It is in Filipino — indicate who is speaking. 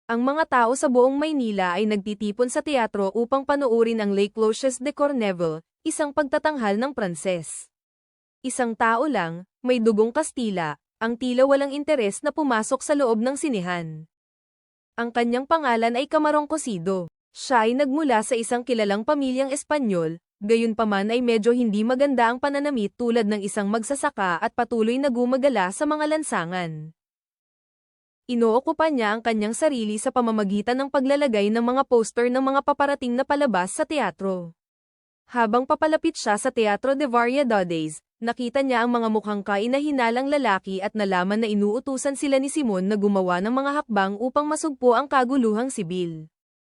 Speaker 1: Ang mga tao sa buong Maynila ay nagtitipon sa teatro upang panoorin ang Les Cloches de Corneille, isang pagtatanghal ng Pranses. Isang tao lang, may dugong Kastila, ang tila walang interes na pumasok sa loob ng sinehan. Ang kanyang pangalan ay Camarón Cosido. Siya ay nagmula sa isang kilalang pamilyang Espanyol, gayunpaman ay medyo hindi maganda ang pananamit tulad ng isang magsasaka at patuloy na gumagala sa mga lansangan. Inookupa niya ang kanyang sarili sa pamamagitan ng paglalagay ng mga poster ng mga paparating na palabas sa teatro. Habang papalapit siya sa Teatro de Variedades, nakita niya ang mga mukhang kainahinalang lalaki at nalaman na inuutusan sila ni Simon na gumawa ng mga hakbang upang masugpo ang kaguluhang sibil.